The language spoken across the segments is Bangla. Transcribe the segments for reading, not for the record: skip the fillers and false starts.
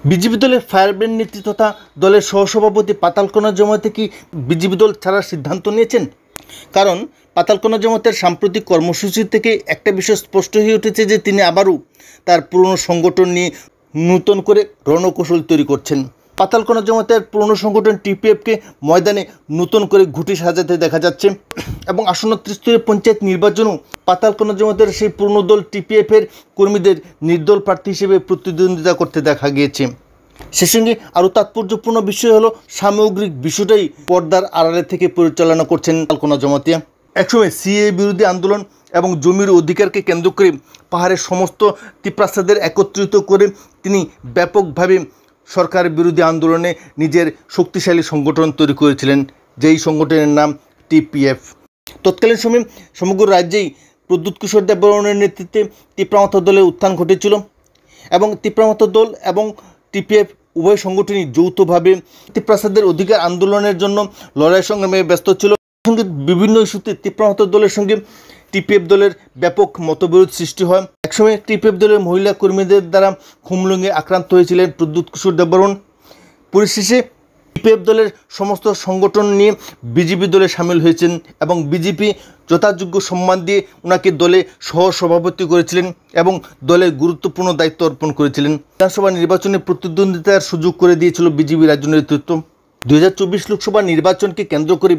বিজেপি দলের ফায়ার ব্র্যান্ড নেত্রী তথা দলের সহসভাপতি পাতালকোনা জমায়েতে কি বিজেপি দল ছাড়ার সিদ্ধান্ত নিয়েছেন? কারণ পাতালকোনা জমায়েতের সাম্প্রতিক কর্মসূচি থেকে একটা বিষয় স্পষ্ট হয়ে উঠেছে যে তিনি আবারও তার পুরনো সংগঠন নিয়ে নতুন করে রণকৌশল তৈরি করছেন। পাতালকোনা জমায়েতের পুরনো সংগঠন টিপিএফকে ময়দানে নতুন করে ঘুঁটি সাজাতে দেখা যাচ্ছে এবং আসন্ন ত্রিস্তরীয় পঞ্চায়েত নির্বাচনেও পাতালকোনা জমায়েতের সেই পুরনো দল টিপিএফের কর্মীদের নির্দল প্রার্থী হিসেবে প্রতিদ্বন্দ্বিতা করতে দেখা গিয়েছে। সে সঙ্গে আরও তাৎপর্যপূর্ণ বিষয় হলো সামগ্রিক বিষয়টাই পর্দার আড়ালে থেকে পরিচালনা করছেন পাতালকোনা জমাতিয়া। একসময় সিএ বিরোধী আন্দোলন এবং জমির অধিকারকে কেন্দ্র করে পাহাড়ের সমস্ত তীব্রাস্তাদের একত্রিত করে তিনি ব্যাপকভাবে সরকার বিরোধী আন্দোলনে নিজের শক্তিশালী সংগঠন তৈরি করেছিলেন, যেই সংগঠনের নাম টিপিএফ। তৎকালীন সময়ে সমগ্র রাজ্যেই প্রদ্যুৎ কিশোর দেববর্মনের নেতৃত্বে তিপ্রামাথা দলের উত্থান ঘটেছিল এবং তিপ্রামাথা দল এবং টিপিএফ উভয় সংগঠনই যৌথভাবে তীব্রাস্তাদের অধিকার আন্দোলনের জন্য লড়াই সংগ্রামে ব্যস্ত ছিল। সঙ্গে বিভিন্ন ইস্যুতে তিপ্রামাথা দলের সঙ্গে টিপিএফ দলের ব্যাপক মতবিরোধ সৃষ্টি হয়। একসময় টিপিএফ দলের মহিলা কর্মীদের দ্বারা খুমলুঙে আক্রান্ত হয়েছিলেন প্রদ্যুৎ কিশোর দেববর্মন। পরিশেষে টিপিএফ দলের সমস্ত সংগঠন নিয়ে বিজেপি দলে সামিল হয়েছেন এবং বিজেপি যথাযোগ্য সম্মান দিয়ে ওনাকে দলে সহসভাপতি করেছিলেন এবং দলের গুরুত্বপূর্ণ দায়িত্ব অর্পণ করেছিলেন। বিধানসভা নির্বাচনে প্রতিদ্বন্দ্বিতার সুযোগ করে দিয়েছিল বিজেপি রাজ্য নেতৃত্ব। 2024 লোকসভা নির্বাচনকে কেন্দ্র করে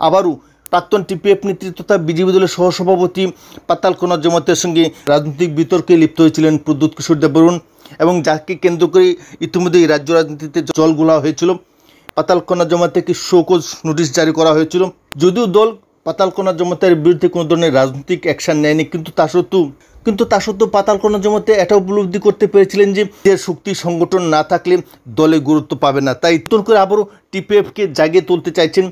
আবারও প্রাক্তন টিপিএফ নেত্রী তথা বিজেপি দলের সহসভাপতি পাতালকোনা জমায়েতের সঙ্গে রাজনৈতিক বিতর্কে লিপ্ত হয়েছিলেন প্রদ্যুৎ কিশোর দেববর্মন এবং যাকে কেন্দ্র করে ইতিমধ্যেই রাজ্য রাজনীতিতে জল গোলা হয়েছিল। পাতালকোনা জমায়েতকে শোকজ নোটিশ জারি করা হয়েছিল। যদিও দল পাতালকোনা জমায়েতের বিরুদ্ধে কোনো ধরনের রাজনৈতিক অ্যাকশন নেয়নি, কিন্তু তা সত্ত্বেও পাতালকোনা জমায়েতে এটা উপলব্ধি করতে পেরেছিলেন যে এর শক্তি সংগঠন না থাকলে দলে গুরুত্ব পাবে না। তাই নতুন করে আবারও টিপিএফকে জাগিয়ে তুলতে চাইছেন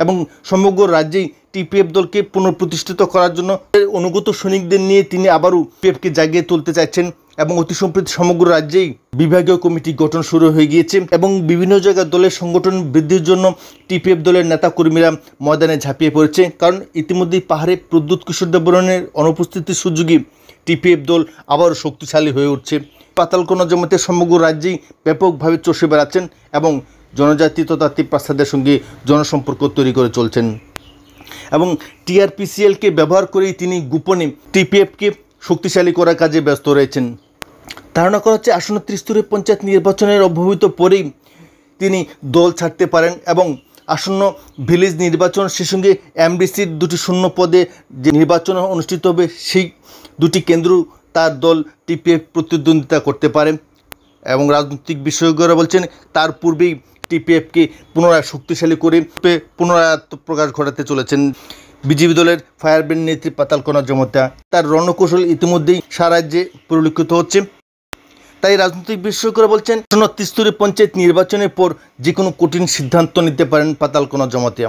এবং সমগ্র রাজ্যেই টিপিএফ দলকে পুনঃপ্রতিষ্ঠিত করার জন্য অনুগত সৈনিকদের নিয়ে তিনি আবারও টিপিএফকে জাগিয়ে তুলতে চাইছেন এবং অতি সম্প্রতি সমগ্র রাজ্যেই বিভাগীয় কমিটি গঠন শুরু হয়ে গিয়েছে এবং বিভিন্ন জায়গায় দলের সংগঠন বৃদ্ধির জন্য টিপিএফ দলের নেতাকর্মীরা ময়দানে ঝাঁপিয়ে পড়েছে। কারণ ইতিমধ্যেই পাহাড়ে প্রদ্যুৎ কিশোর দেববর্মনের অনুপস্থিতির সুযোগে টিপিএফ দল আবারও শক্তিশালী হয়ে উঠছে। পাতালকোনা জমায়েতের সমগ্র রাজ্যেই ব্যাপকভাবে চষে বেড়াচ্ছেন এবং জনজাতি তথা তীব্রাস্তাদের সঙ্গে জনসম্পর্ক তৈরি করে চলছেন এবং টিআরপিসিএলকে ব্যবহার করেই তিনি গোপনে টিপিএফকে শক্তিশালী করার কাজে ব্যস্ত রয়েছেন। ধারণা করা হচ্ছে আসন্ন ত্রিস্তরীয় পঞ্চায়েত নির্বাচনের অব্যবহিত পরেই তিনি দল ছাড়তে পারেন এবং আসন্ন ভিলেজ নির্বাচন সে সঙ্গে এমডিসির দুটি শূন্য পদে যে নির্বাচন অনুষ্ঠিত হবে সেই দুটি কেন্দ্র তার দল টিপিএফ প্রতিদ্বন্দ্বিতা করতে পারে এবং রাজনৈতিক বিশেষজ্ঞরা বলছেন তার পূর্বেই টিপিএফকে পুনরায় শক্তিশালী করে পুনরায় আত্মপ্রকাশ ঘটাতে চলেছেন বিজেপি দলের ফায়ার ব্র্যান্ড নেত্রী পাতালকোনা জমায়েত। তার রণকৌশল ইতিমধ্যেই সারা রাজ্যে পরিলক্ষিত হচ্ছে। তাই রাজনৈতিক বিশেষজ্ঞরা বলছেন ত্রিস্তরীয় পঞ্চায়েত নির্বাচনের পর যে কোনো কঠিন সিদ্ধান্ত নিতে পারেন পাতালকোনা জমায়েত।